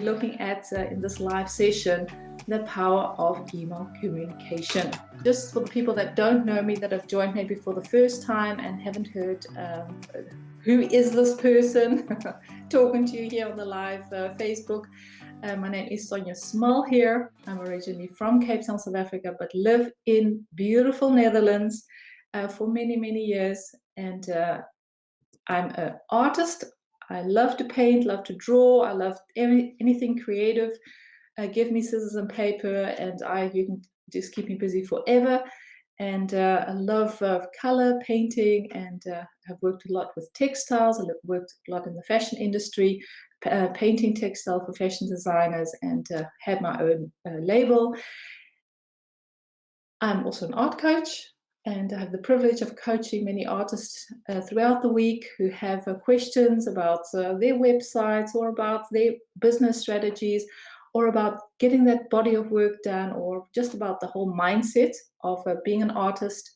be looking at in this live session the power of email communication. Just for the people that don't know me, that have joined maybe for the first time and haven't heard who is this person talking to you here on the live Facebook. My name is Sonja Small here. I'm originally from Cape Town, South Africa, but live in beautiful Netherlands for many, many years. And I'm an artist. I love to paint, love to draw. I love anything creative. Give me scissors and paper and you can just keep me busy forever. And I love color painting, and I've worked a lot with textiles. I've worked a lot in the fashion industry, painting textile for fashion designers, and had my own label. I'm also an art coach, and I have the privilege of coaching many artists throughout the week who have questions about their websites or about their business strategies, or about getting that body of work done, or just about the whole mindset of being an artist,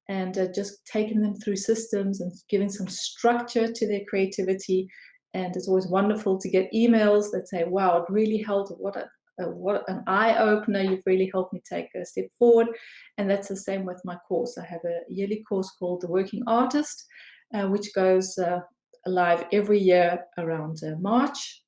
and just taking them through systems and giving some structure to their creativity. And it's always wonderful to get emails that say, wow, it really helped. What an eye-opener. You've really helped me take a step forward. And that's the same with my course. I have a yearly course called The Working Artist, which goes live every year around March.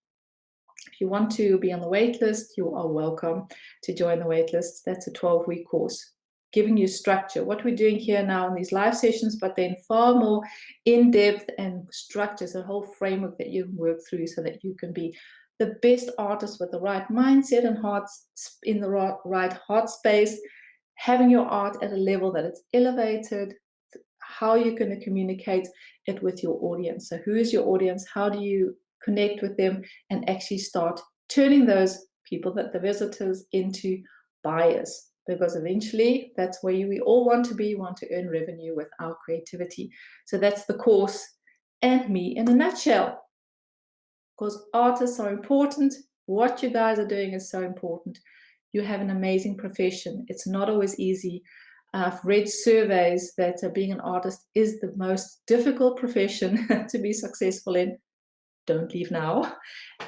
If you want to be on the wait list, you are welcome to join the wait list. That's a 12-week course, giving you structure. What we're doing here now in these live sessions, but then far more in-depth and structures, a whole framework that you can work through so that you can be the best artist with the right mindset and heart in the right heart space, having your art at a level that it's elevated, how you're going to communicate it with your audience. So who is your audience? How do you connect with them and actually start turning those people, that the visitors, into buyers? Because eventually that's where we all want to be. We want to earn revenue with our creativity. So that's the course and me in a nutshell. Because artists are important. What you guys are doing is so important. You have an amazing profession. It's not always easy. I've read surveys that being an artist is the most difficult profession to be successful in. Don't leave now.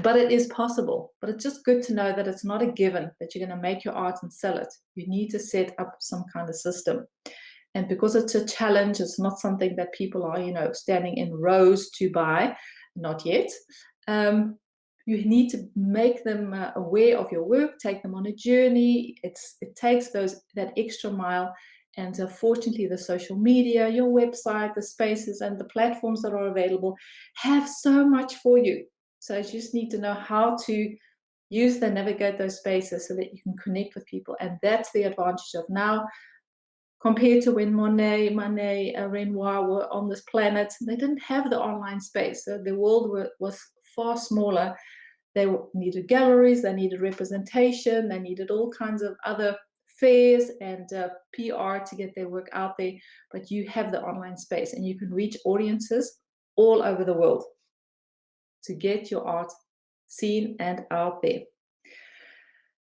But it is possible. But it's just good to know that it's not a given that you're going to make your art and sell it. You need to set up some kind of system. And because it's a challenge, it's not something that people are, standing in rows to buy. Not yet. You need to make them aware of your work, take them on a journey. It takes that extra mile. And fortunately, the social media, your website, the spaces and the platforms that are available have so much for you. So you just need to know how to navigate those spaces so that you can connect with people. And that's the advantage of now. Compared to when Monet, Renoir were on this planet, they didn't have the online space. So the world was far smaller. They needed galleries, they needed representation, they needed all kinds of other fairs and PR to get their work out there. But you have the online space and you can reach audiences all over the world to get your art seen and out there.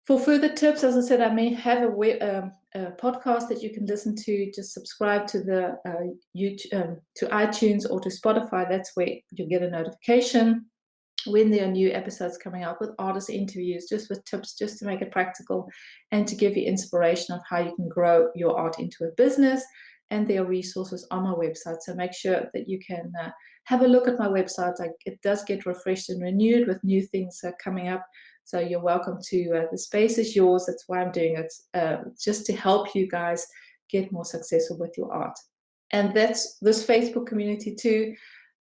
For further tips, as I said, I may have a podcast that you can listen to. Just subscribe to the YouTube, to iTunes or to Spotify. That's where you'll get a notification when there are new episodes coming up with artist interviews, just with tips, just to make it practical and to give you inspiration of how you can grow your art into a business. And there are resources on my website. So make sure that you can have a look at my website. It does get refreshed and renewed with new things coming up. So you're welcome to, the space is yours. That's why I'm doing it, just to help you guys get more successful with your art. And that's this Facebook community too.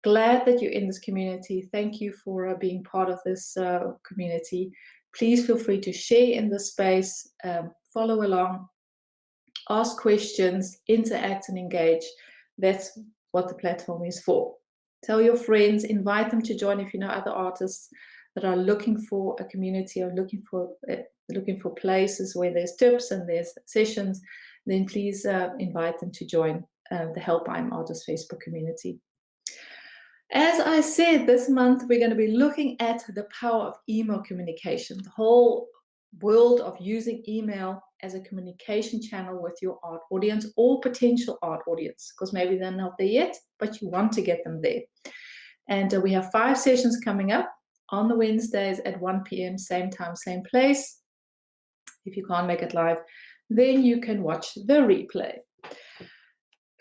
Glad that you're in this community. Thank you for being part of this community. Please feel free to share in this space, follow along, ask questions, interact and engage. That's what the platform is for. Tell your friends, invite them to join if you know other artists that are looking for a community or looking for places where there's tips and there's sessions. Then please invite them to join the Help I'm Artist Facebook community. As I said, this month we're going to be looking at the power of email communication, the whole world of using email as a communication channel with your art audience or potential art audience, because maybe they're not there yet, but you want to get them there. And we have 5 sessions coming up. on the Wednesdays at 1 p.m., same time, same place. If you can't make it live, then you can watch the replay.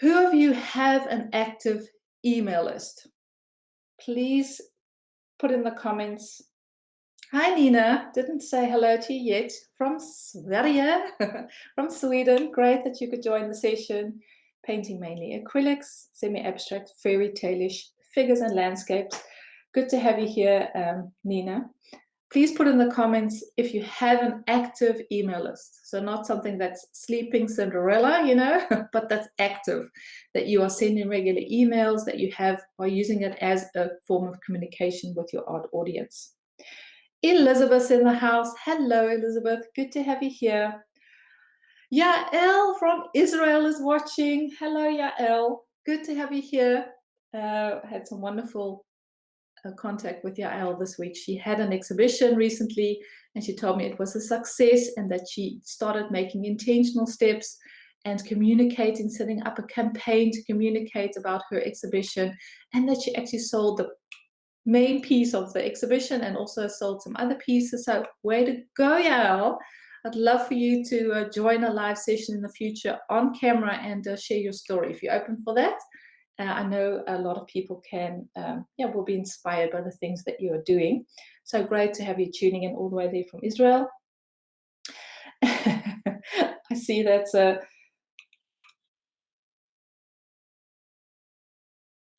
Who of you have an active email list? Please put in the comments. Hi, Nina. Didn't say hello to you yet. From Sverige, from Sweden. Great that you could join the session. Painting mainly acrylics, semi-abstract, fairy tale-ish figures and landscapes. Good to have you here, Nina. Please put in the comments if you have an active email list. So not something that's sleeping Cinderella, but that's active, that you are sending regular emails, that you are using it as a form of communication with your art audience. Elizabeth's in the house. Hello, Elizabeth. Good to have you here. Yael from Israel is watching. Hello, Yael. Good to have you here. Had some wonderful contact with Yael this week. She had an exhibition recently and she told me it was a success and that she started making intentional steps and communicating, setting up a campaign to communicate about her exhibition, and that she actually sold the main piece of the exhibition and also sold some other pieces. So way to go, Yael. I'd love for you to join a live session in the future on camera and share your story if you're open for that. I know a lot of people will be inspired by the things that you are doing. So great to have you tuning in all the way there from Israel. I see that's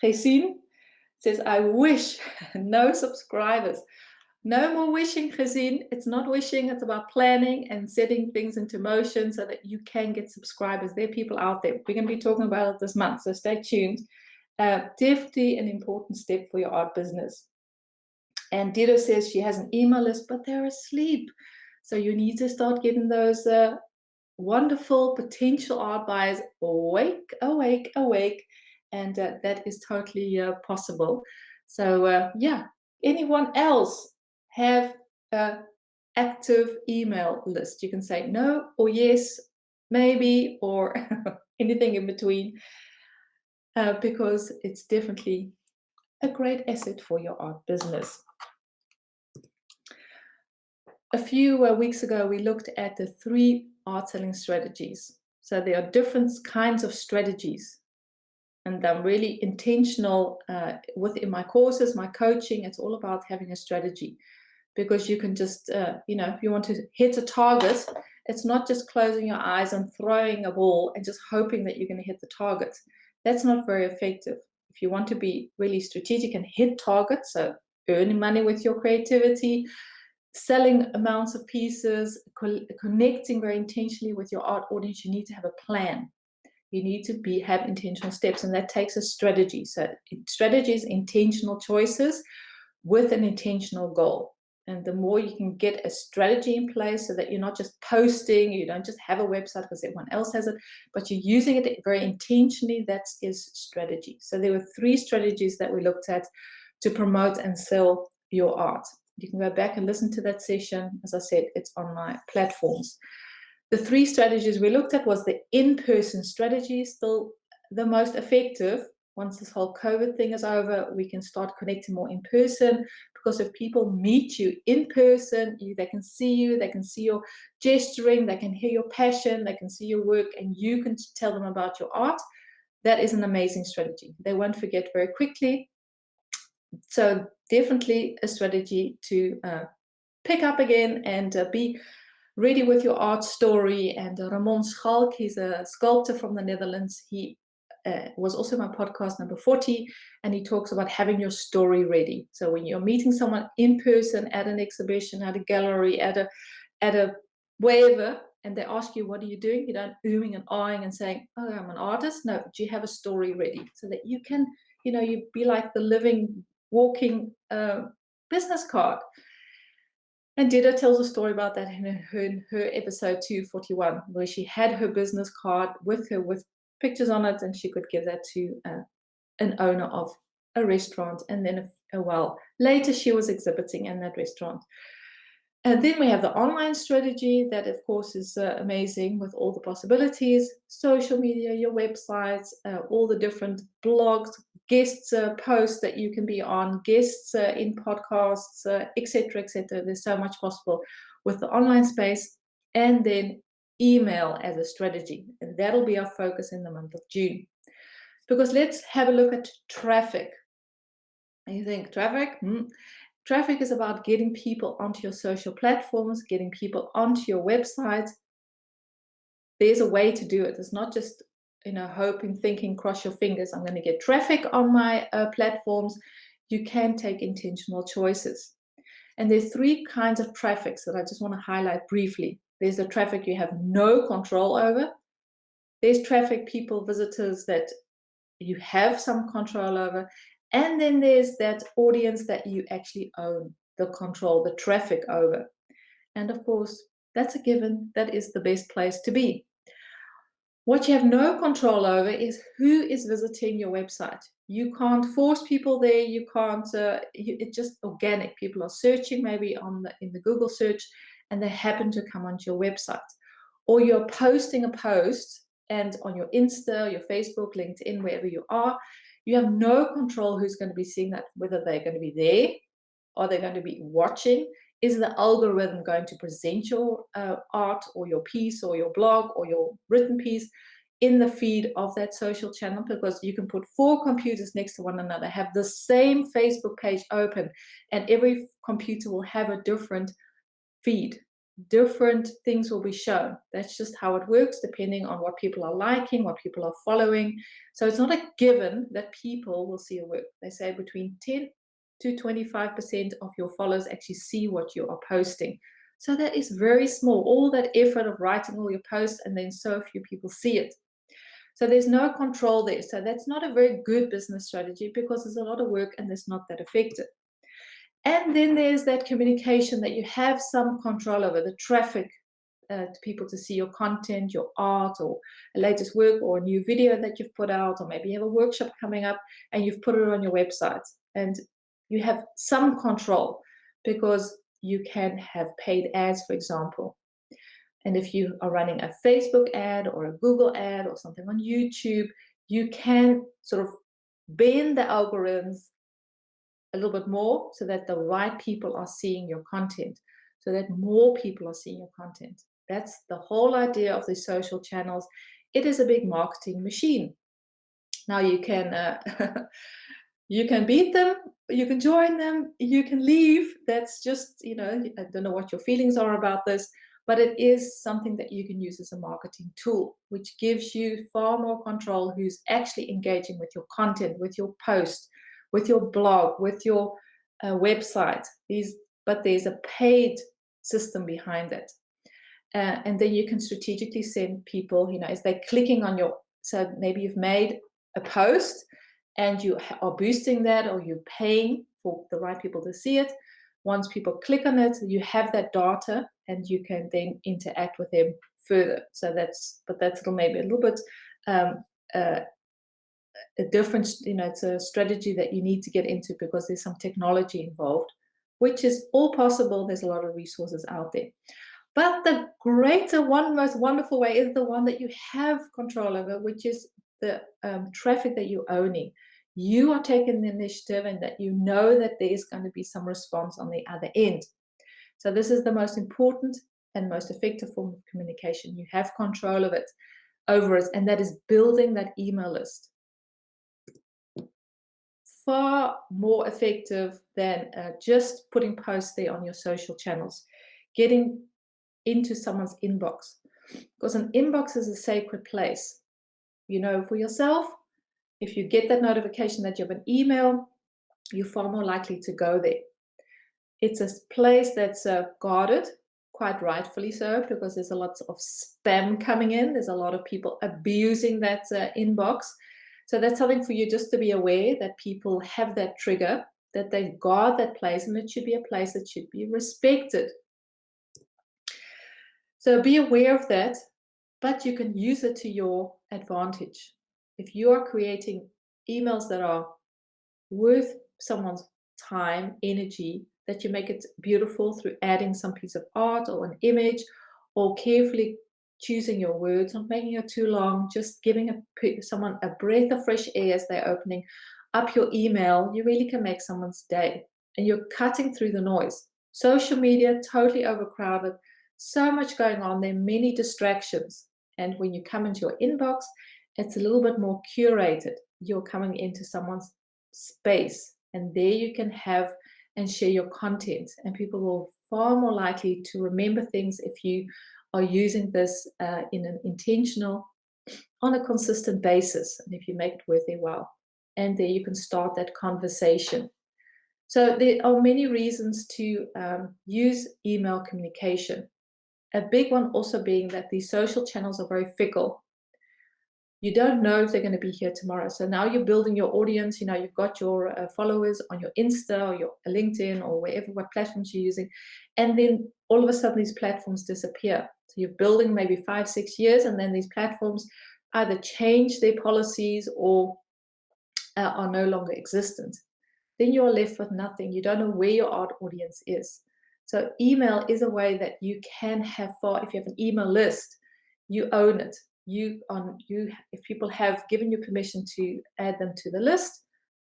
Gesine says, I wish. No subscribers. No more wishing, Gesine. It's not wishing. It's about planning and setting things into motion so that you can get subscribers. There are people out there. We're going to be talking about it this month, so stay tuned. Definitely an important step for your art business. And Dido says she has an email list, but they're asleep. So you need to start getting those wonderful potential art buyers awake. And that is totally possible. So anyone else have an active email list? You can say no or yes, maybe, or anything in between, because it's definitely a great asset for your art business. A few weeks ago, we looked at the 3 art selling strategies. So there are different kinds of strategies. And I'm really intentional within my courses, my coaching. It's all about having a strategy, because you can just, if you want to hit a target, it's not just closing your eyes and throwing a ball and just hoping that you're going to hit the target. That's not very effective. If you want to be really strategic and hit targets, so earning money with your creativity, selling amounts of pieces, connecting very intentionally with your art audience, you need to have a plan. You need to have intentional steps, and that takes a strategy. So strategy is intentional choices with an intentional goal. And the more you can get a strategy in place so that you're not just posting, you don't just have a website because everyone else has it, but you're using it very intentionally, that is strategy. So there were 3 strategies that we looked at to promote and sell your art. You can go back and listen to that session. As I said, it's on my platforms. The 3 strategies we looked at was the in-person strategy, still the most effective. Once this whole COVID thing is over, we can start connecting more in person, because if people meet you in person, they can see you, they can see your gesturing, they can hear your passion, they can see your work, and you can tell them about your art. That is an amazing strategy. They won't forget very quickly. So definitely a strategy to pick up again and be ready with your art story. And Ramon Schalk, he's a sculptor from the Netherlands. He was also my podcast number 40, and he talks about having your story ready. So when you're meeting someone in person at an exhibition, at a gallery, at a wherever, and they ask you, what are you doing? You don't oohing and ahhing and saying, oh, I'm an artist. No, do you have a story ready so that you can, you be like the living, walking business card. And Dido tells a story about that in her episode 241, where she had her business card with her with pictures on it, and she could give that to an owner of a restaurant. And then a while later, she was exhibiting in that restaurant. And then we have the online strategy that, of course, is amazing with all the possibilities. Social media, your websites, all the different blogs, guest posts that you can be on, guests in podcasts, etc., etc. There's so much possible with the online space. And then email as a strategy. And that'll be our focus in the month of June. Because let's have a look at traffic. And you think, traffic? Traffic is about getting people onto your social platforms, getting people onto your website. There's a way to do it. It's not just, hoping, thinking, cross your fingers, I'm going to get traffic on my platforms. You can take intentional choices. And there's 3 kinds of traffics that I just want to highlight briefly. There's the traffic you have no control over. There's traffic, people, visitors that you have some control over. And then there's that audience that you actually own the control, the traffic over. And of course, that's a given. That is the best place to be. What you have no control over is who is visiting your website. You can't force people there. You can't, it's just organic. People are searching maybe in the Google search and they happen to come onto your website. Or you're posting a post and on your Insta, your Facebook, LinkedIn, wherever you are, you have no control who's going to be seeing that, whether they're going to be there, are they going to be watching? Is the algorithm going to present your art or your piece or your blog or your written piece in the feed of that social channel? Because you can put 4 computers next to one another, have the same Facebook page open, and every computer will have a different feed. Different things will be shown. That's just how it works, depending on what people are liking, what people are following. So it's not a given that people will see your work. They say between 10 to 25% of your followers actually see what you are posting. So that is very small. All that effort of writing all your posts and then so few people see it. So there's no control there. So that's not a very good business strategy because there's a lot of work and it's not that effective. And then there's that communication that you have some control over, the traffic to people to see your content, your art, or a latest work, or a new video that you've put out, or maybe you have a workshop coming up and you've put it on your website. And you have some control because you can have paid ads, for example. And if you are running a Facebook ad or a Google ad or something on YouTube, you can sort of bend the algorithms a little bit more so that the right people are seeing your content, so that more people are seeing your content. That's the whole idea of the social channels. It is a big marketing machine. Now you can you can beat them, you can join them, you can leave. That's just, I don't know what your feelings are about this, but it is something that you can use as a marketing tool, which gives you far more control who's actually engaging with your content, with your post, with your blog, with your website. But there's a paid system behind it. And then you can strategically send people, as they're clicking on so maybe you've made a post and you are boosting that, or you're paying for the right people to see it. Once people click on it, you have that data and you can then interact with them further. So that's maybe a little bit a different, it's a strategy that you need to get into because there's some technology involved, which is all possible. There's a lot of resources out there. But the most wonderful way is the one that you have control over, which is the traffic that you're owning. You are taking the initiative and that you know that there is going to be some response on the other end. So this is the most important and most effective form of communication. You have control of it, over it, and that is building that email list. Far more effective than just putting posts there on your social channels. Getting into someone's inbox, because an inbox is a sacred place. For yourself, if you get that notification that you have an email, you're far more likely to go there. It's a place that's guarded, quite rightfully so, because there's a lot of spam coming in. There's a lot of people abusing that inbox. So that's something for you just to be aware that people have that trigger, that they guard that place, and it should be a place that should be respected. So be aware of that, but you can use it to your advantage. If you are creating emails that are worth someone's time, energy, that you make it beautiful through adding some piece of art or an image, or carefully choosing your words, not making it too long, just giving someone a breath of fresh air as they're opening. up your email, you really can make someone's day. And you're cutting through the noise. Social media, totally overcrowded, so much going on. There are many distractions. And when you come into your inbox, it's a little bit more curated. You're coming into someone's space, and there you can have and share your content. And people will far more likely to remember things if you are using this in an intentional, on a consistent basis, and if you make it worth their while. And there you can start that conversation. So there are many reasons to use email communication. A big one also being that these social channels are very fickle. You don't know if they're going to be here tomorrow. So now you're building your audience. You've got your followers on your Insta or your LinkedIn or wherever, what platforms you're using. And then all of a sudden these platforms disappear. So you're building maybe 5-6 years, and then these platforms either change their policies or are no longer existent. Then you're left with nothing. You don't know where your audience is. So email is a way that you can have if you have an email list, you own it. If people have given you permission to add them to the list,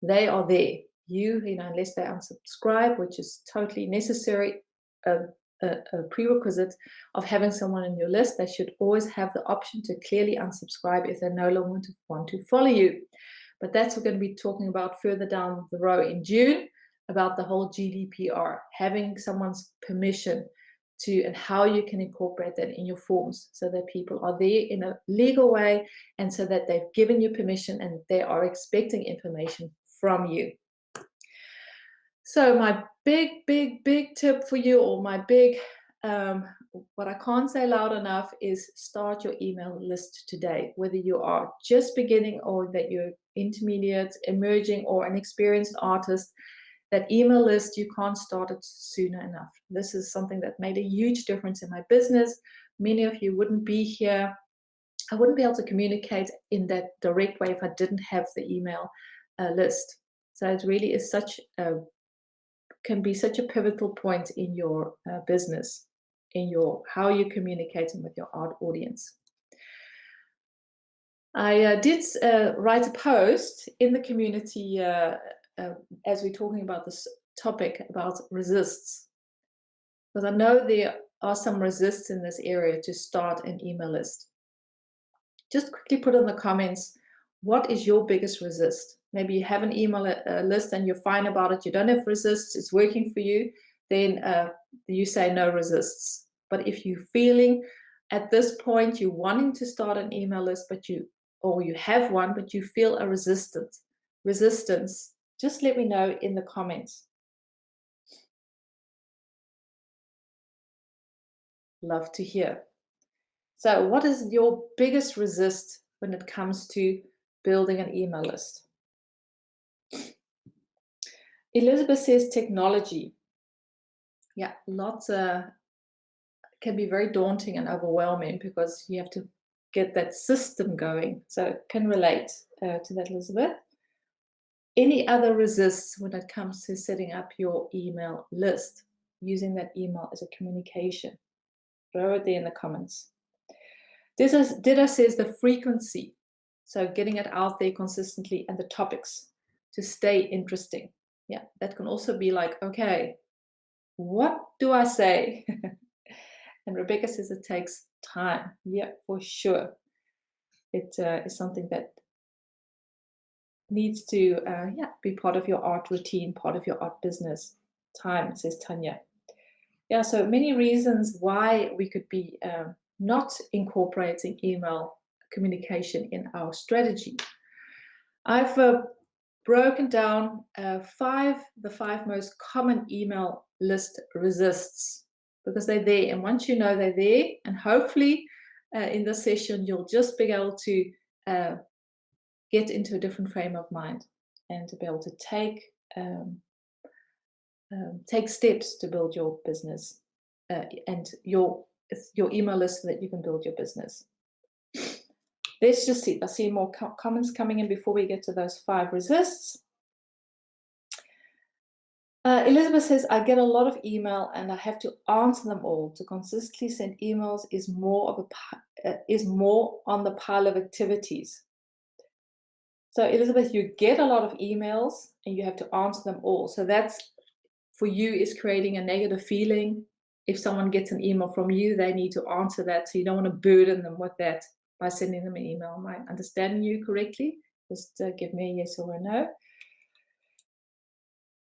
they are there. Unless they unsubscribe, which is totally necessary, a prerequisite of having someone in your list, they should always have the option to clearly unsubscribe if they no longer want to follow you. But that's what we're going to be talking about further down the road in June, about the whole GDPR, having someone's permission to, and how you can incorporate that in your forms so that people are there in a legal way, and so that they've given you permission and they are expecting information from you. So my big tip for you, or my big, what I can't say loud enough, is start your email list today. Whether you are just beginning or that you're intermediate, emerging, or an experienced artist, that email list, you can't start it sooner enough. This is something that made a huge difference in my business. Many of you wouldn't be here. I wouldn't be able to communicate in that direct way if I didn't have the email list. So it really is can be such a pivotal point in your business, in how you're communicating with your art audience. I did write a post in the community as we're talking about this topic about resists, because I know there are some resists in this area to start an email list. Just quickly put in the comments, what is your biggest resist? Maybe you have an email list and you're fine about it. You don't have resists, it's working for you. Then you say no resists. But if you're feeling at this point you're wanting to start an email list, or you have one, but you feel a resistance, just let me know in the comments. Love to hear. So what is your biggest resist when it comes to building an email list? Elizabeth says technology. Yeah, lots can be very daunting and overwhelming because you have to get that system going. So can relate to that, Elizabeth. Any other resists when it comes to setting up your email list, using that email as a communication? Throw it there in the comments. Dida says the frequency. So getting it out there consistently, and the topics to stay interesting. Yeah, that can also be like, okay, what do I say? And Rebecca says it takes time. Yeah, for sure. It is something that needs to be part of your art routine, part of your art business. Time, says Tanya. Yeah, so many reasons why we could be not incorporating email communication in our strategy. I've broken down the 5 most common email list resists, because they're there. And once you know they're there, and hopefully in this session, you'll just be able to get into a different frame of mind and to be able to take steps to build your business and your email list so that you can build your business. Let's just see. I see more comments coming in before we get to those 5 resists. Elizabeth says, I get a lot of email and I have to answer them all. To consistently send emails is more on the pile of activities. So Elizabeth, you get a lot of emails and you have to answer them all. So that's for you is creating a negative feeling. If someone gets an email from you, they need to answer that. So you don't want to burden them with that by sending them an email. Am I understanding you correctly? Just give me a yes or a no.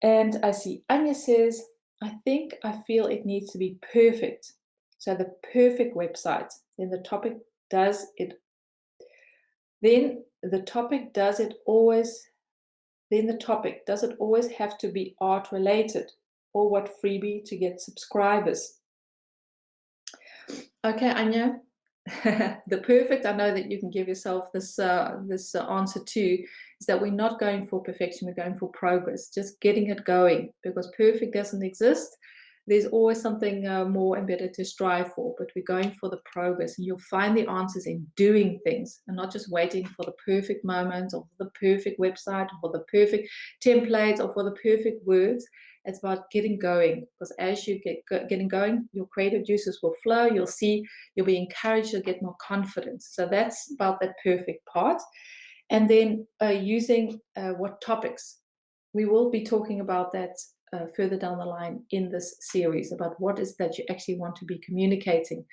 And I see Anya says, I think I feel it needs to be perfect. So the perfect website. Then the topic does it. Then the topic does it always. Then the topic does it always have to be art related, or what freebie to get subscribers? Okay, Anya. The perfect, I know that you can give yourself this answer too, is that we're not going for perfection, we're going for progress, just getting it going, because perfect doesn't exist. There's always something more and better to strive for, but we're going for the progress, and you'll find the answers in doing things and not just waiting for the perfect moment or for the perfect website or for the perfect template or for the perfect words. It's about getting going, because as you getting going, your creative juices will flow. You'll see, you'll be encouraged, you'll get more confidence. So that's about that perfect part. And then using what topics. We will be talking about that further down the line in this series, about what is that you actually want to be communicating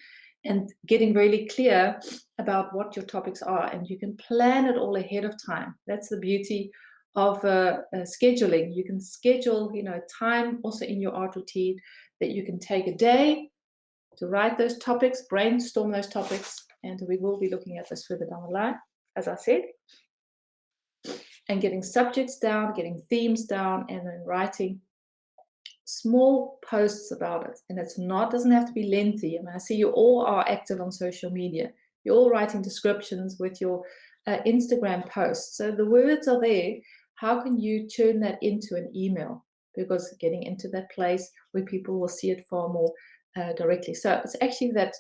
and getting really clear about what your topics are. And you can plan it all ahead of time. That's the beauty of scheduling. You can schedule, time also in your art routine, that you can take a day to write those topics, brainstorm those topics, and we will be looking at this further down the line, as I said, and getting subjects down, getting themes down, and then writing small posts about it. And doesn't have to be lengthy. I mean, I see you all are active on social media. You're all writing descriptions with your Instagram posts. So the words are there. How can you turn that into an email? Because getting into that place where people will see it far more directly. So it's actually that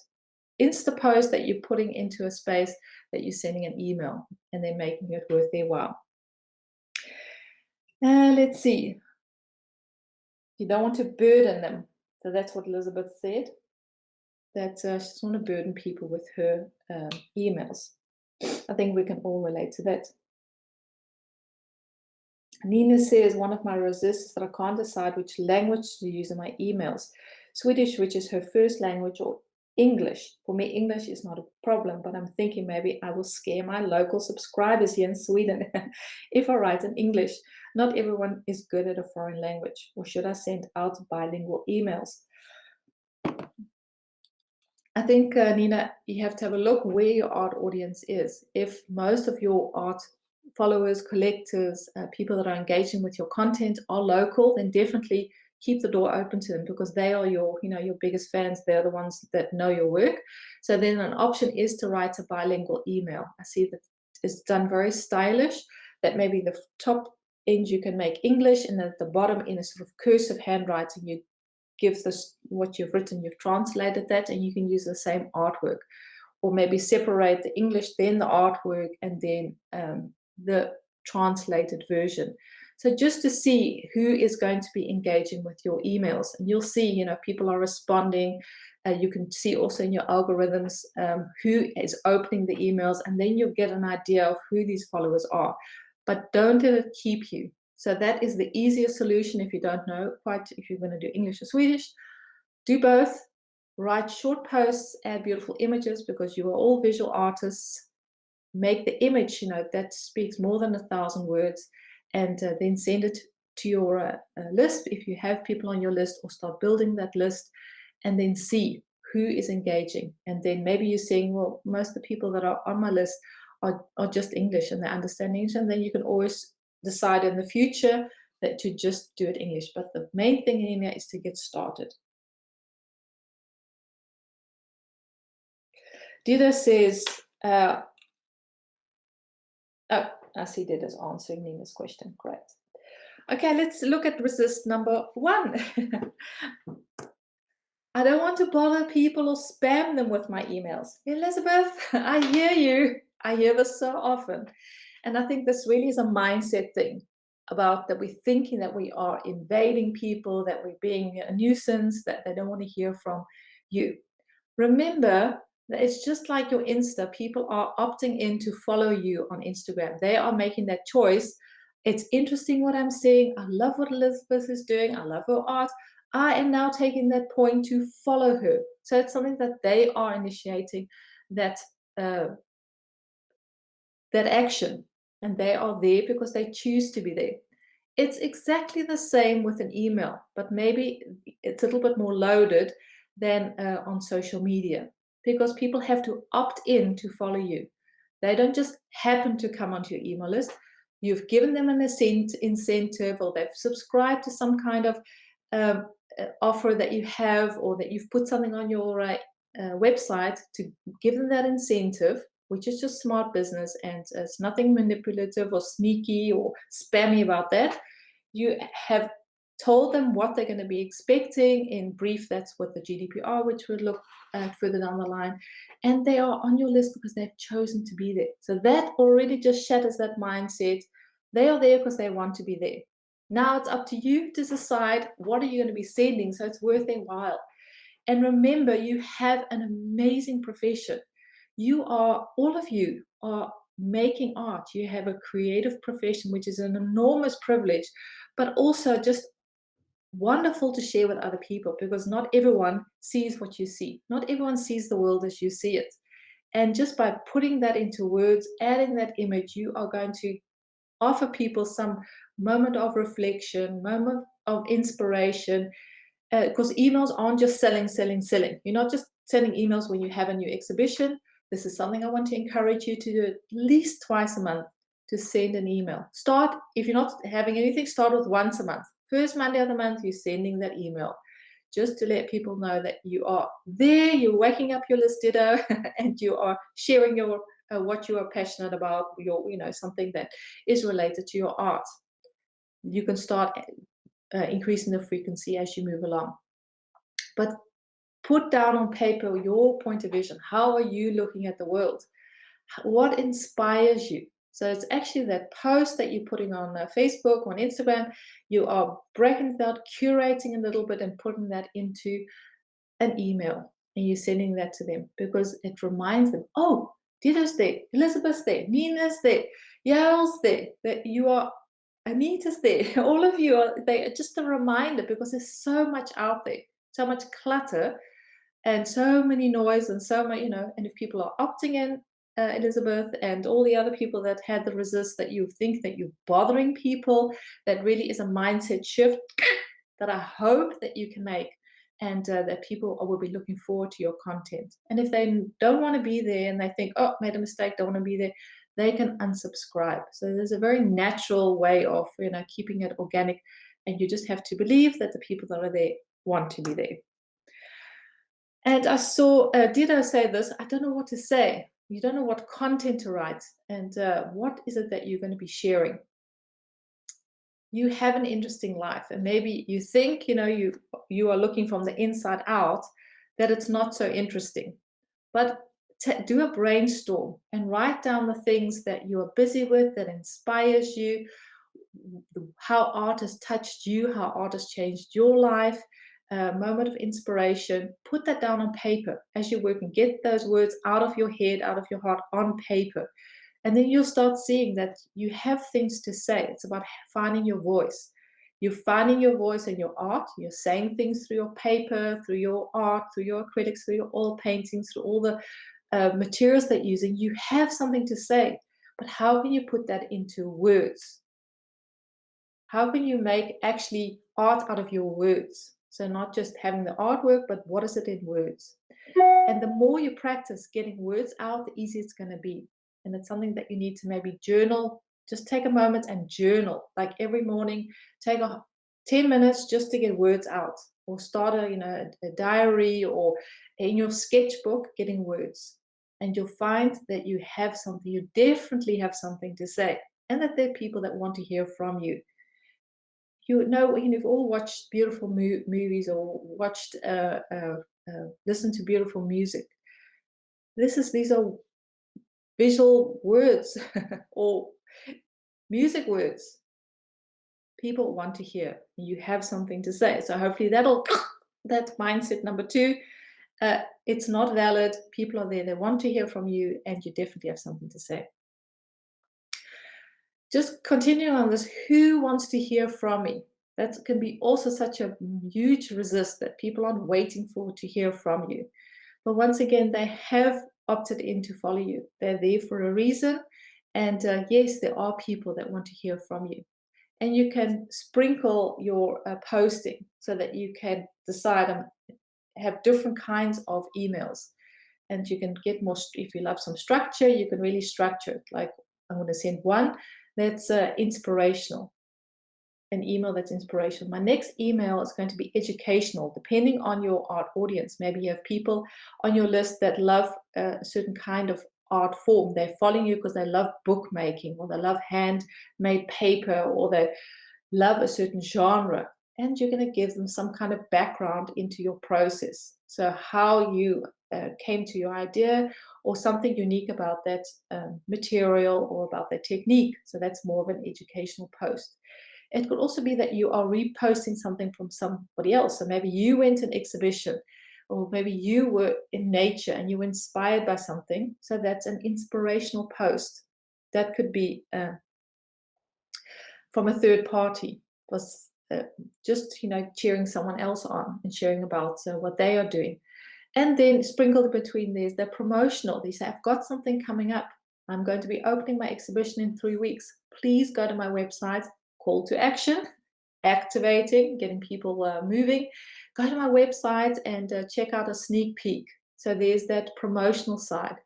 Insta post that you're putting into a space that you're sending an email, and then making it worth their while. Let's see. You don't want to burden them. So that's what Elizabeth said, that she doesn't want to burden people with her emails. I think we can all relate to that. Nina says, one of my resists is that I can't decide which language to use in my emails. Swedish, which is her first language, or English. For me, English is not a problem, but I'm thinking maybe I will scare my local subscribers here in Sweden if I write in English. Not everyone is good at a foreign language. Or should I send out bilingual emails? I think, Nina, you have to have a look where your art audience is. If most of your art followers, collectors, people that are engaging with your content are local, then definitely keep the door open to them, because they are your biggest fans. They're the ones that know your work. So then an option is to write a bilingual email. I see that it's done very stylish, that maybe the top end you can make English, and at the bottom in a sort of cursive handwriting, you give this what you've written, you've translated that, and you can use the same artwork. Or maybe separate the English, then the artwork, and then the translated version. So just to see who is going to be engaging with your emails, and you'll see, people are responding. You can see also in your algorithms who is opening the emails, and then you'll get an idea of who these followers are. But don't let it keep you. So that is the easiest solution if you don't know quite if you're going to do English or Swedish. Do both. Write short posts, add beautiful images, because you are all visual artists. Make the image, that speaks more than 1,000 words, and then send it to your list if you have people on your list, or start building that list, and then see who is engaging. And then maybe you're saying, well, most of the people that are on my list are just English and they understand English, and then you can always decide in the future that to just do it English. But the main thing in here is to get started. Dida says, oh, I see Dida's answering Nina's question. Great. Okay, let's look at resist number 1. I don't want to bother people or spam them with my emails. Elizabeth, I hear you. I hear this so often. And I think this really is a mindset thing, about that we're thinking that we are invading people, that we're being a nuisance, that they don't want to hear from you. Remember, It's just like your Insta. People are opting in to follow you on Instagram. They are making that choice. It's interesting what I'm seeing. I love what Elizabeth is doing. I love her art. I am now taking that point to follow her. So it's something that they are initiating that uh, that action, and they are there because they choose to be there. It's exactly the same with an email, but maybe it's a little bit more loaded than on social media, because people have to opt in to follow you. They don't just happen to come onto your email list. You've given them an incentive, or they've subscribed to some kind of um, offer that you have, or that you've put something on your website to give them that incentive, which is just smart business, and it's nothing manipulative or sneaky or spammy about that. You have told them what they're going to be expecting in brief. That's what the GDPR, which we'll look at further down the line. And they are on your list because they've chosen to be there. So that already just shatters that mindset. They are there because they want to be there. Now it's up to you to decide what are you going to be sending so it's worth their while. And remember, you have an amazing profession. You are, all of you are making art. You have a creative profession, which is an enormous privilege, but also just wonderful to share with other people, because not everyone sees what you see. Not everyone sees the world as you see it. And just by putting that into words, adding that image, you are going to offer people some moment of reflection, moment of inspiration, because emails aren't just selling, selling, selling. You're not just sending emails when you have a new exhibition. This is something I want to encourage you to do at least twice a month, to send an email. Start, if you're not having anything, start with once a month. First Monday of the month, you're sending that email, just to let people know that you are there, you're waking up your list ditto, and you are sharing your what you are passionate about, your something that is related to your art. You can start increasing the frequency as you move along. But put down on paper your point of vision. How are you looking at the world? What inspires you? So it's actually that post that you're putting on Facebook, on Instagram. You are breaking it out, curating a little bit, and putting that into an email, and you're sending that to them, because it reminds them, oh, Dito's there, Elizabeth's there, Nina's there, Yael's there, that you are, Anita's there. All of you are, they are just a reminder, because there's so much out there, so much clutter, and so many noise, and so much, and if people are opting in, Elizabeth, and all the other people that had the resist, that you think that you're bothering people, that really is a mindset shift that I hope that you can make, and that people will be looking forward to your content. And if they don't want to be there, and they think, oh, made a mistake, don't want to be there, they can unsubscribe. So there's a very natural way of keeping it organic, and you just have to believe that the people that are there want to be there. And I saw Dida say this, I don't know what to say. You don't know what content to write, and what is it that you're going to be sharing. You have an interesting life, and maybe you think you are looking from the inside out, that it's not so interesting. But do a brainstorm and write down the things that you are busy with, that inspires you, how art has touched you, how art has changed your life, a moment of inspiration. Put that down on paper as you're working. Get those words out of your head, out of your heart, on paper. And then you'll start seeing that you have things to say. It's about finding your voice. You're finding your voice in your art. You're saying things through your paper, through your art, through your acrylics, through your oil paintings, through all the materials that you're using. You have something to say. But how can you put that into words? How can you make actually art out of your words? So not just having the artwork, but what is it in words? And the more you practice getting words out, the easier it's going to be. And it's something that you need to maybe journal. Just take a moment and journal. Like every morning, take 10 minutes just to get words out. Or start a diary, or in your sketchbook, getting words. And you'll find that you have something, you definitely have something to say. And that there are people that want to hear from you. You've all watched beautiful movies, or watched listen to beautiful music. These are visual words or music words. People want to hear. You have something to say. So hopefully that mindset number 2 it's not valid. People are there, they want to hear from you, and you definitely have something to say. Just continuing on this, who wants to hear from me? That can be also such a huge resist that people aren't waiting for to hear from you. But once again, they have opted in to follow you. They're there for a reason. And yes, there are people that want to hear from you. And you can sprinkle your posting so that you can decide and have different kinds of emails. And you can get more, if you love some structure, you can really structure it. Like, I'm going to send one that's inspirational, an email that's inspirational. My next email is going to be educational, depending on your art audience. Maybe you have people on your list that love a certain kind of art form. They're following you because they love bookmaking, or they love handmade paper, or they love a certain genre. And you're going to give them some kind of background into your process. So how you came to your idea, or something unique about that material, or about that technique. So that's more of an educational post. It could also be that you are reposting something from somebody else. So maybe you went to an exhibition, or maybe you were in nature and you were inspired by something. So that's an inspirational post. That could be from a third party, was just cheering someone else on and sharing about what they are doing. And then sprinkled between these, they're promotional. They say, I've got something coming up. I'm going to be opening my exhibition in 3 weeks. Please go to my website. Call to action, activating, getting people moving. Go to my website and check out a sneak peek. So there's that promotional side.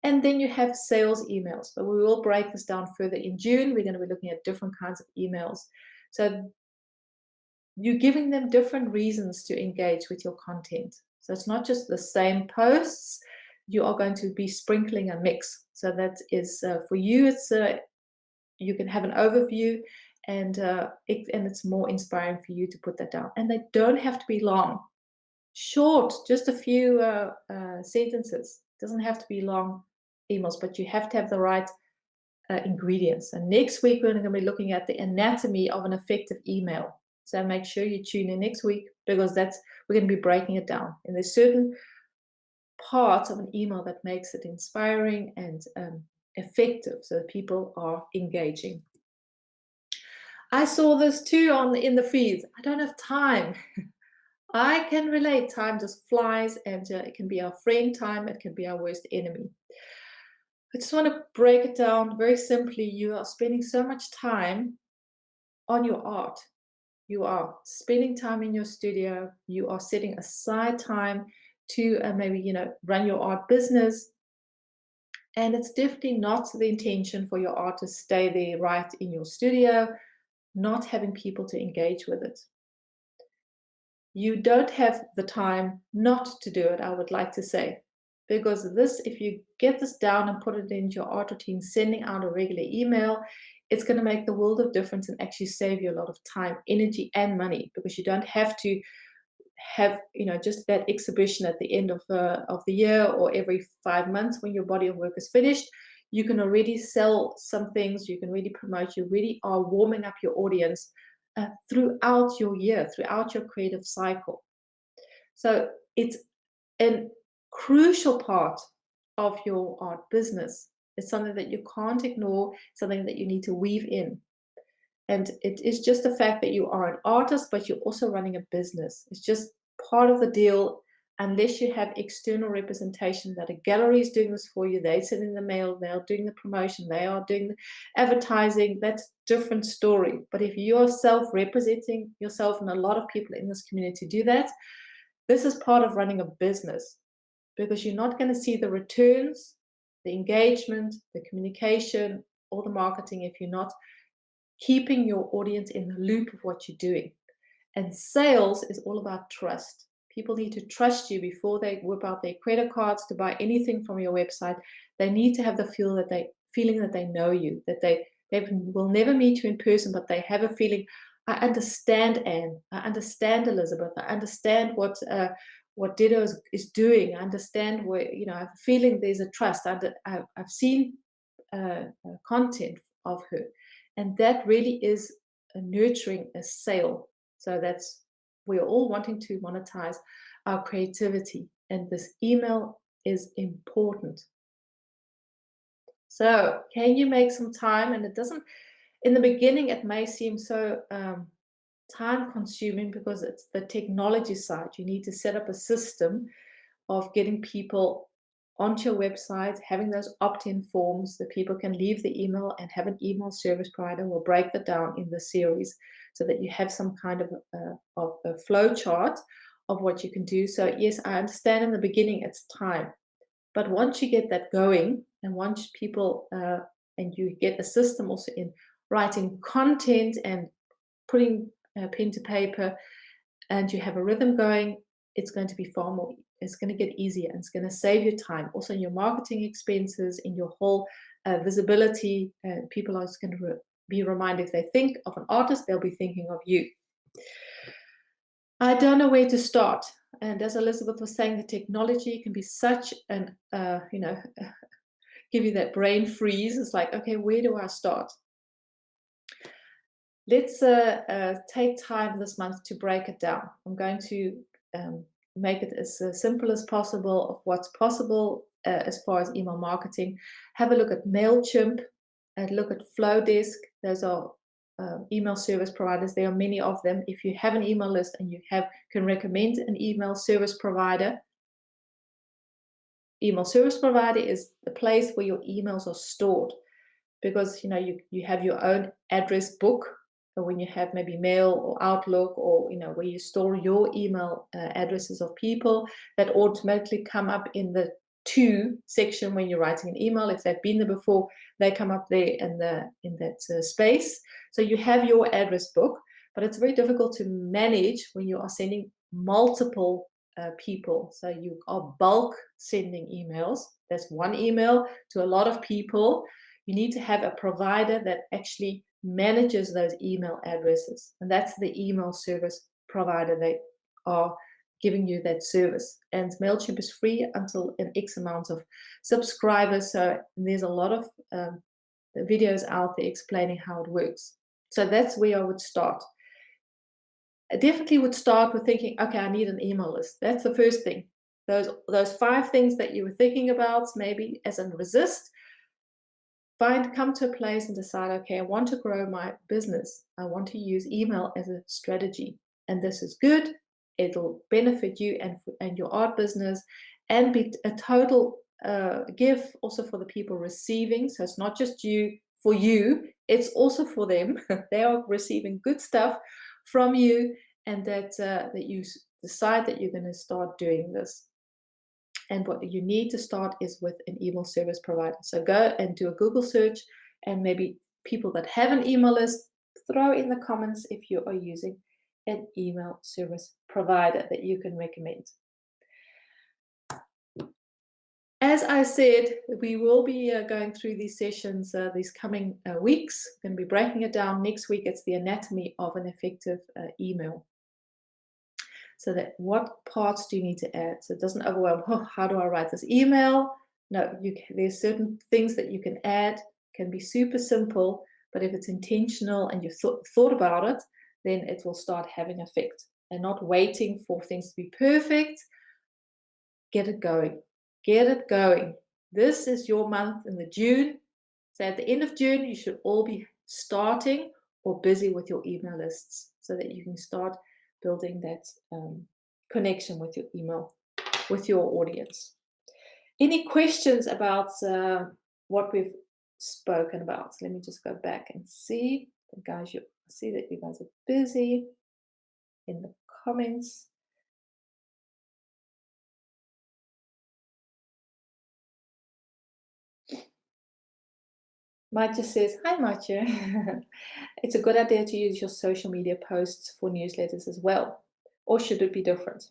And then you have sales emails. But we will break this down further in June. We're going to be looking at different kinds of emails. So you're giving them different reasons to engage with your content. So it's not just the same posts. You are going to be sprinkling a mix. So that is for you. It's you can have an overview, and it's more inspiring for you to put that down. And they don't have to be long, short, just a few sentences. It doesn't have to be long emails, but you have to have the right ingredients. And next week we're going to be looking at the anatomy of an effective email. So make sure you tune in next week, because we're going to be breaking it down. And there's certain parts of an email that makes it inspiring and effective, so that people are engaging. I saw this too in the feed. I don't have time. I can relate. Time just flies, and it can be our friend time. It can be our worst enemy. I just want to break it down very simply. You are spending so much time on your art. You are spending time in your studio. You are setting aside time to maybe run your art business. And it's definitely not the intention for your art to stay there right in your studio, not having people to engage with it. You don't have the time not to do it, I would like to say. Because if you get this down and put it into your art routine, sending out a regular email, it's going to make the world of difference and actually save you a lot of time, energy, and money, because you don't have to have just that exhibition at the end of the year, or every 5 months when your body of work is finished. You can already sell some things, you can really promote, you really are warming up your audience throughout your year, throughout your creative cycle. So it's a crucial part of your art business. It's something that you can't ignore, something that you need to weave in. And it is just the fact that you are an artist, but you're also running a business. It's just part of the deal. Unless you have external representation that a gallery is doing this for you, they send in the mail, they're doing the promotion, they are doing the advertising, that's a different story. But if you're self-representing yourself, and a lot of people in this community do that, this is part of running a business, because you're not going to see the returns, the engagement, the communication, or the marketing if you're not keeping your audience in the loop of what you're doing. And sales is all about trust. People need to trust you before they whip out their credit cards to buy anything from your website. They need to have the feeling that they know you, that they will never meet you in person, but they have a feeling, I understand Anne, I understand Elizabeth, I understand what Dido is doing, I understand where, I have a feeling there's a trust. I've seen content of her. And that really is nurturing a sale. So we're all wanting to monetize our creativity. and this email is important. So can you make some time? And it doesn't, in the beginning, it may seem so time consuming because it's the technology side. You need to set up a system of getting people onto your website, having those opt-in forms that people can leave the email, and have an email service provider. We'll break that down in the series so that you have some kind of a flow chart of what you can do. So yes, I understand in the beginning it's time, but once you get that going, and once people and you get the system also in writing content and putting pen to paper, and you have a rhythm going, it's going to be far more, it's going to get easier, and it's going to save you time. Also in your marketing expenses, in your whole visibility, people are just going to be reminded, if they think of an artist, they'll be thinking of you. I don't know where to start. And as Elizabeth was saying, the technology can be such an, give you that brain freeze. It's like, okay, where do I start? Let's take time this month to break it down. I'm going to make it as simple as possible of what's possible as far as email marketing. Have a look at MailChimp and look at Flowdesk. Those are email service providers. There are many of them. If you have an email list and you can recommend an email service provider is the place where your emails are stored, because you have your own address book when you have maybe Mail or Outlook, or where you store your email addresses of people that automatically come up in the to section when you're writing an email. If they've been there before, they come up there in that space. So you have your address book, but it's very difficult to manage when you are sending multiple people. So you are bulk sending emails. That's one email to a lot of people. You need to have a provider that actually manages those email addresses, and that's the email service provider. They are giving you that service, and MailChimp is free until an X amount of subscribers. So there's a lot of videos out there explaining how it works. So that's where I would start. I definitely would start with thinking, okay, I need an email list. That's the first thing. Those 5 things that you were thinking about, maybe as a resist, come to a place and decide, okay, I want to grow my business. I want to use email as a strategy, and this is good. It'll benefit you and your art business, and be a total give also for the people receiving. So it's not just for you, it's also for them. They are receiving good stuff from you, and that you decide that you're going to start doing this. And what you need to start is with an email service provider. So go and do a Google search, and maybe people that have an email list, throw in the comments if you are using an email service provider that you can recommend. As I said, we will be going through these sessions these coming weeks. We're going to be breaking it down. Next week, it's the anatomy of an effective email. So that what parts do you need to add? So it doesn't overwhelm, how do I write this email? No, there's certain things that you can add, can be super simple, but if it's intentional and you've thought about it, then it will start having effect, and not waiting for things to be perfect. Get it going. Get it going. This is your month in the June. So at the end of June, you should all be starting or busy with your email lists so that you can start building that connection with your email, with your audience. Any questions about what we've spoken about? So let me just go back and see. Guys, I see that you guys are busy in the comments. Matje says, hi Matje. It's a good idea to use your social media posts for newsletters as well. Or should it be different?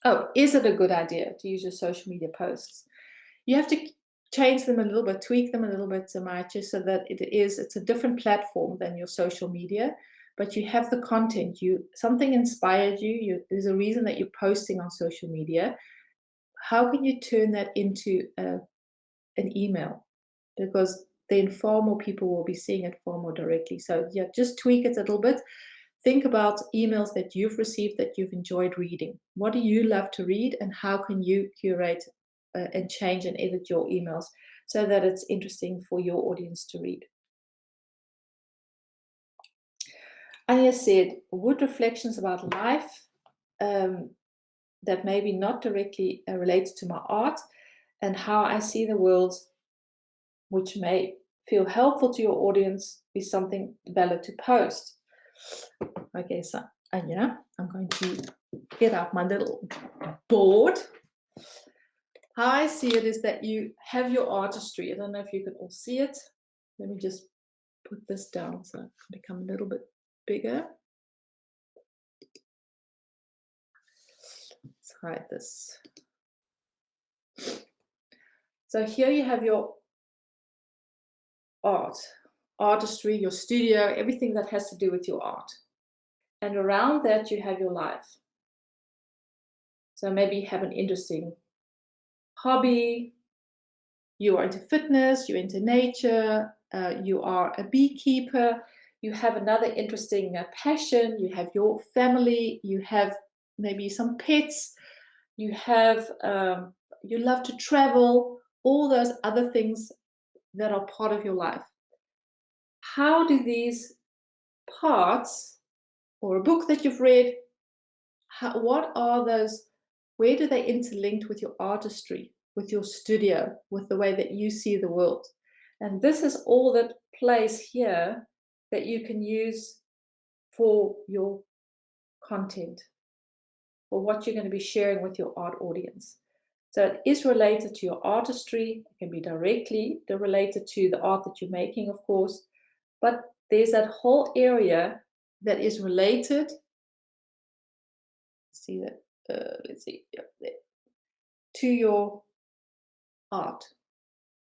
Oh, is it a good idea to use your social media posts? You have to change them a little bit, tweak them a little bit, Matje, so that it's a different platform than your social media, but you have the content. Something inspired you. There's a reason that you're posting on social media. How can you turn that into an email? Because then far more people will be seeing it far more directly. So yeah, just tweak it a little bit. think about emails that you've received that you've enjoyed reading. What do you love to read, and how can you curate and change and edit your emails so that it's interesting for your audience to read? Anya said, would reflections about life that maybe not directly related to my art and how I see the world, which may feel helpful to your audience, be something valid to post? Okay, so Anya, I'm going to get out my little board. How I see it is that you have your artistry. I don't know if you can all see it. Let me just put this down so it can become a little bit bigger. Let's hide this. So here you have your artistry, your studio, everything that has to do with your art. And around that, you have your life. So maybe you have an interesting hobby, you are into fitness, you're into nature, you are a beekeeper, you have another interesting passion, you have your family, you have maybe some pets, you have, you love to travel, all those other things that are part of your life. How do these parts, or a book that you've read, what are those, where do they interlink with your artistry, with your studio, with the way that you see the world? And this is all that place here that you can use for your content, for what you're going to be sharing with your art audience. So it is related to your artistry. It can be directly related to the art that you're making, of course, but there's that whole area that is related. See that? Let's see. Yeah, there. To your art,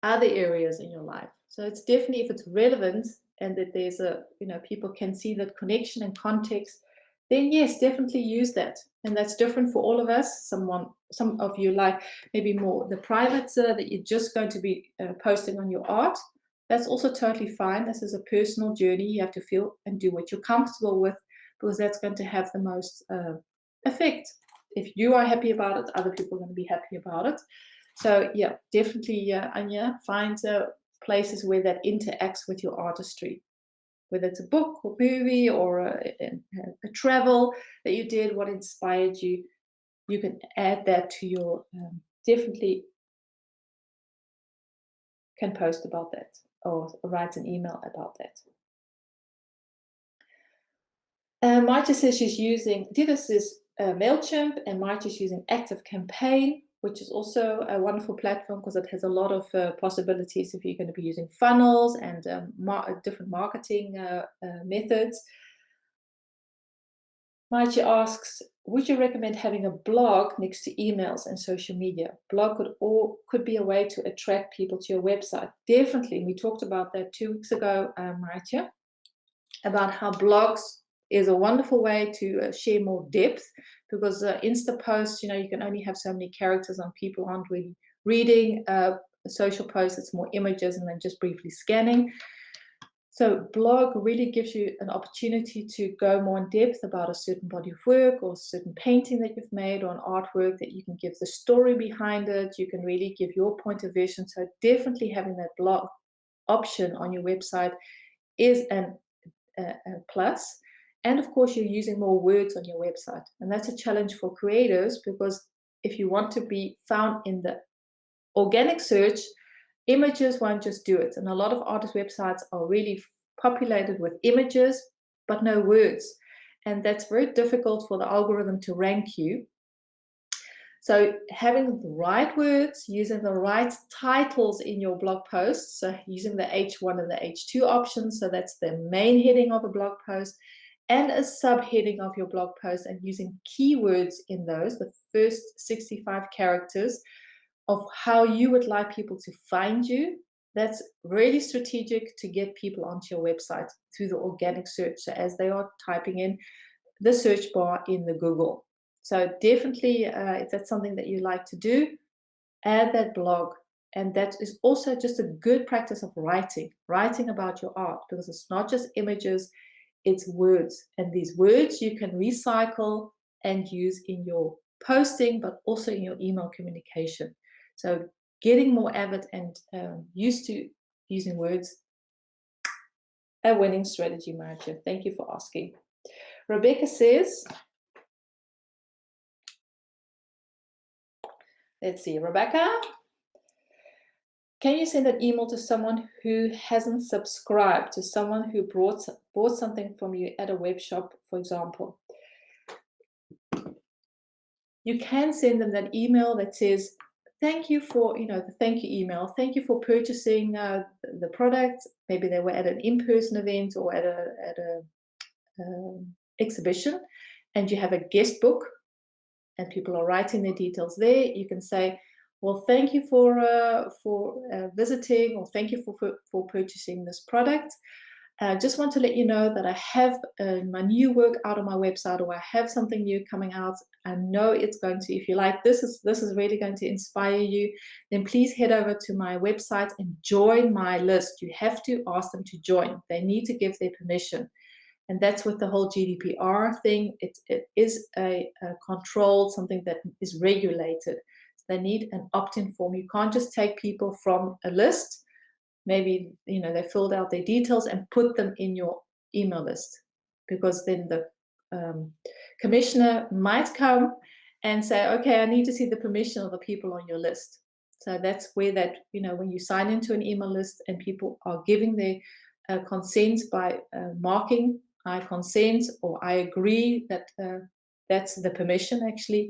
other areas in your life. So it's definitely, if it's relevant and that there's a, people can see that connection and context, then yes, definitely use that. And that's different for all of us. Some of you like maybe more the private that you're just going to be posting on your art. That's also totally fine. This is a personal journey. You have to feel and do what you're comfortable with, because that's going to have the most effect. If you are happy about it, other people are going to be happy about it. So yeah, definitely, Anya, find places where that interacts with your artistry, whether it's a book or movie or a travel that you did, what inspired you. You can add that to your, definitely can post about that or write an email about that. Marcia says she's using, Didis is MailChimp, and Marcia's using Active Campaign, which is also a wonderful platform because it has a lot of possibilities if you're going to be using funnels and different marketing methods. Marcia asks, would you recommend having a blog next to emails and social media? Blog could be a way to attract people to your website. Definitely. We talked about that 2 weeks ago, Marcia, about how blogs is a wonderful way to share more depth, because Insta posts, you can only have so many characters and people aren't really reading. A social post, it's more images and then just briefly scanning. So blog really gives you an opportunity to go more in depth about a certain body of work or a certain painting that you've made or an artwork, that you can give the story behind it. You can really give your point of vision. So definitely having that blog option on your website is a plus. And of course, you're using more words on your website. And that's a challenge for creators, because if you want to be found in the organic search, images won't just do it. And a lot of artist websites are really populated with images, but no words. And that's very difficult for the algorithm to rank you. So having the right words, using the right titles in your blog posts, so using the H1 and the H2 options, so that's the main heading of a blog post, and a subheading of your blog post, and using keywords in those, the first 65 characters of how you would like people to find you. That's really strategic to get people onto your website through the organic search. So as they are typing in the search bar in the Google. So definitely, if that's something that you like to do, add that blog. And that is also just a good practice of writing about your art, because it's not just images, It's words, and these words you can recycle and use in your posting, but also in your email communication. So getting more avid and used to using words, a winning strategy, Marcia. Thank you for asking. Rebecca says, let's see, Rebecca, can you send an email to someone who hasn't subscribed, to someone who bought something from you at a web shop, for example? You can send them that email that says, thank you for, the thank you email. Thank you for purchasing the product. Maybe they were at an in-person event or at a exhibition, and you have a guest book, and people are writing their details there. You can say, well, thank you for visiting, or thank you for purchasing this product. I just want to let you know that I have my new work out on my website, or I have something new coming out. I know it's going to, if you like, this is really going to inspire you, then please head over to my website and join my list. You have to ask them to join. They need to give their permission. And that's with the whole GDPR thing. It is a controlled, something that is regulated. So they need an opt-in form. You can't just take people from a list. Maybe, they filled out their details and put them in your email list, because then the commissioner might come and say, okay, I need to see the permission of the people on your list. So that's where that, when you sign into an email list and people are giving their consent by marking, I consent, or I agree, that that's the permission actually.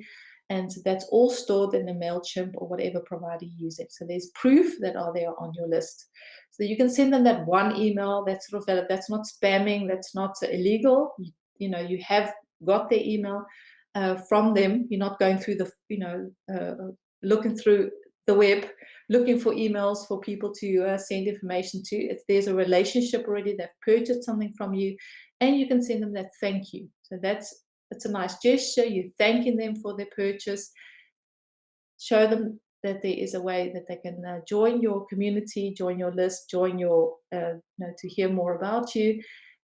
And that's all stored in the MailChimp or whatever provider you use it. So there's proof that are there on your list. So you can send them that one email. That's sort of valid. That's not spamming. That's not illegal. You have got their email from them. You're not going through the, looking through the web, looking for emails for people to send information to. If there's a relationship already, they've purchased something from you, and you can send them that thank you. So it's a nice gesture. You're thanking them for their purchase. Show them that there is a way that they can join your community, join your list, join your, to hear more about you.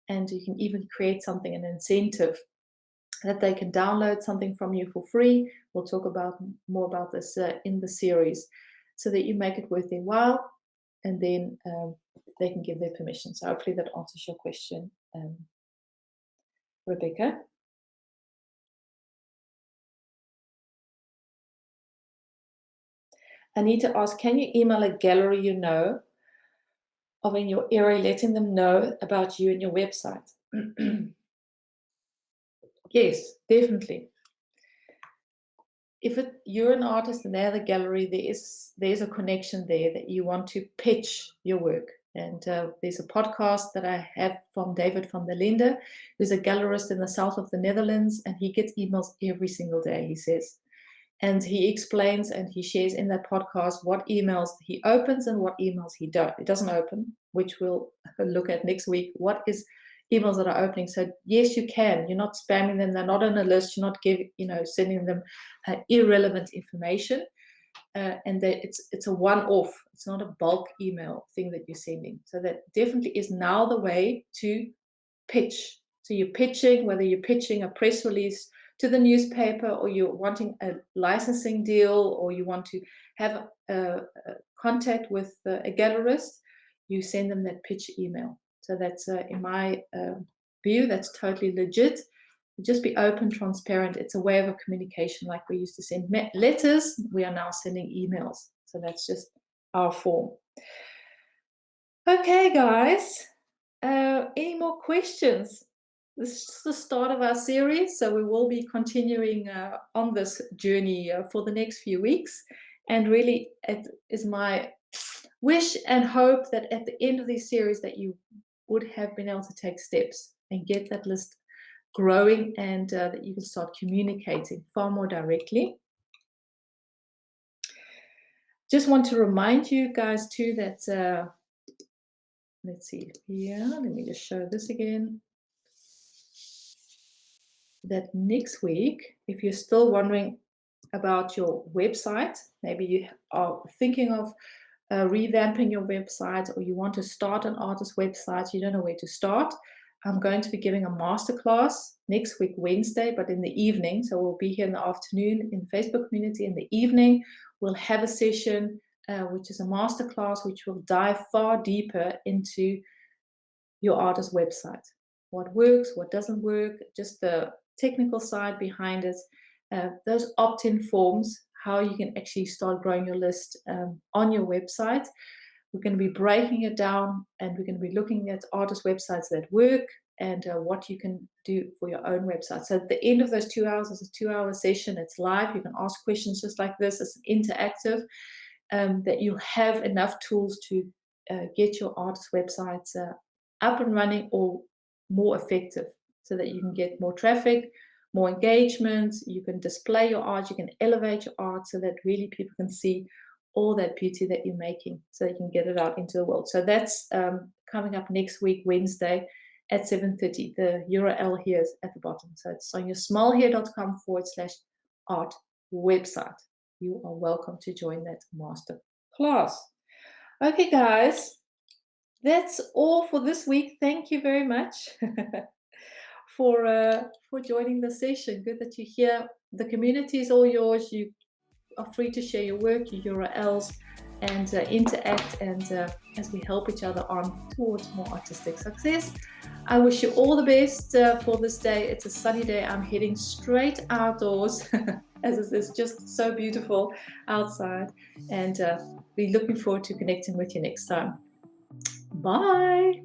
And you can even create something, an incentive, that they can download something from you for free. We'll talk more about this in the series, so that you make it worth their while, and then they can give their permission. So hopefully that answers your question, Rebecca. I need to ask, can you email a gallery you know of in your area, letting them know about you and your website? Yes, definitely. If you're an artist and they're the gallery, there's a connection there that you want to pitch your work. And there's a podcast that I have from David van der Linde, who's a gallerist in the south of the Netherlands, and he gets emails every single day, he says. And he explains and he shares in that podcast what emails he opens and what emails he doesn't open, which we'll look at next week. What is emails that are opening? So yes, you can. You're not spamming them. They're not on a list. You're not sending them irrelevant information. And it's a one-off. It's not a bulk email thing that you're sending. So that definitely is now the way to pitch. So you're pitching, whether you're pitching a press release to the newspaper, or you're wanting a licensing deal, or you want to have a contact with a gallerist, you send them that pitch email. So that's, in my view, that's totally legit. Just be open, transparent. It's a way of a communication. Like we used to send letters, we are now sending emails. So that's just our form. Okay, guys. Any more questions? This is the start of our series, so we will be continuing on this journey for the next few weeks. And really, it is my wish and hope that at the end of this series that you would have been able to take steps and get that list growing, and that you can start communicating far more directly. Just want to remind you guys too that, let's see here, let me just show this again. That next week, if you're still wondering about your website, maybe you are thinking of revamping your website, or you want to start an artist website, you don't know where to start, I'm going to be giving a masterclass next week, Wednesday, but in the evening. So we'll be here in the afternoon in the Facebook community. In the evening, we'll have a session, which is a masterclass, which will dive far deeper into your artist website. What works, what doesn't work, just the technical side behind it, those opt-in forms, how you can actually start growing your list on your website. We're going to be breaking it down, and we're going to be looking at artist websites that work and what you can do for your own website. So at the end of those 2 hours, it's a 2-hour session. It's live. You can ask questions just like this. It's interactive, that you have enough tools to get your artist websites up and running or more effective, so that you can get more traffic, more engagement, you can display your art, you can elevate your art so that really people can see all that beauty that you're making, so that you can get it out into the world. So that's coming up next week, Wednesday at 7:30. The URL here is at the bottom. So it's soniasmallhere.com/art website. You are welcome to join that master class. Okay, guys, that's all for this week. Thank you very much for joining the session. Good that you're here. The community is all yours. You are free to share your work, your URLs, and interact, and as we help each other on towards more artistic success. I wish you all the best for this day. It's a sunny day. I'm heading straight outdoors as it is just so beautiful outside, and be looking forward to connecting with you next time. Bye.